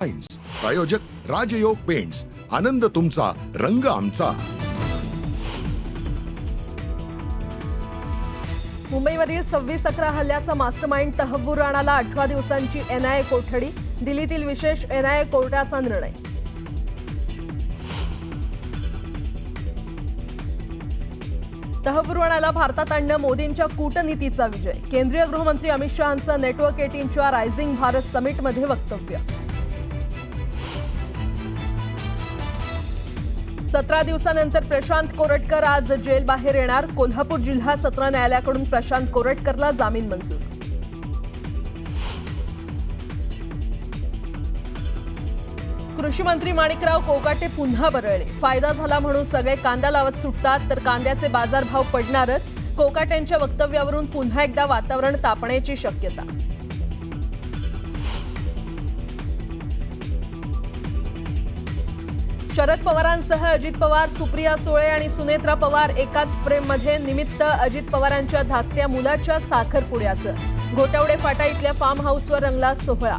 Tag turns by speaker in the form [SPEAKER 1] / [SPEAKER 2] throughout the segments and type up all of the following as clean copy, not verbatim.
[SPEAKER 1] प्रायोजक राजयोग पेंट्स, आनंद तुमचा, रंग आमचा।
[SPEAKER 2] मुंबईवरील 26/11 हल्ल्याचा मास्टरमाइंड तहव्वूर राणाला 18 दिवसांची एनआयए कोठडी, दिल्लीतील विशेष एनआयए कोर्टाचा निर्णय। तहव्वूर राणाला भारतात आणणं मोदींच्या कूटनीतीचा विजय, केंद्रीय गृहमंत्री अमित शहांचं नेटवर्क 18च्या रायझिंग भारत समिटमध्ये वक्तव्य। 17 दिवसांनंतर प्रशांत कोरटकर आज जेल बाहेर येणार, कोल्हापूर जिल्हा सत्र न्यायालयाकडून प्रशांत कोरटकरला जामीन मंजूर। कृषी मंत्री माणिकराव कोकाटे पुन्हा बरळले, फायदा झाला म्हणून सगळे कांदा लावत सुटतात तर कांद्याचे बाजारभाव पडणारच, कोकाटेंच्या वक्तव्यावरून पुन्हा एकदा वातावरण तापण्याची शक्यता। शरद पवारांसह अजित पवार, सुप्रिया सुळे आणि सुनेत्रा पवार एकाच फ्रेममध्ये, निमित्त अजित पवारांच्या धाकट्या मुलाच्या साखरपुड्याचं। घोटावडे फाटा इथल्या फार्म हाऊसवर रंगला सोहळा।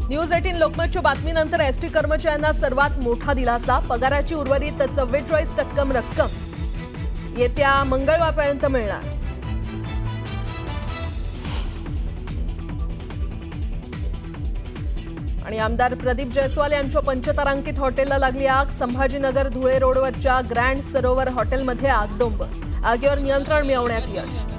[SPEAKER 2] न्यूज 18 लोकमतच्या बातमीनंतर एसटी कर्मचाऱ्यांना सर्वात मोठा दिलासा, पगाराची उर्वरित 44% रक्कम येत्या मंगळवारपर्यंत मिळणार। आणि आमदार प्रदीप जयस्वाल यांच्या पंचतारांकित हॉटेलला लागली आग, संभाजीनगर धुळे रोडवरच्या ग्रँड सरोवर हॉटेलमध्ये आगडोंब, आगीवर नियंत्रण मिळवण्यात यश।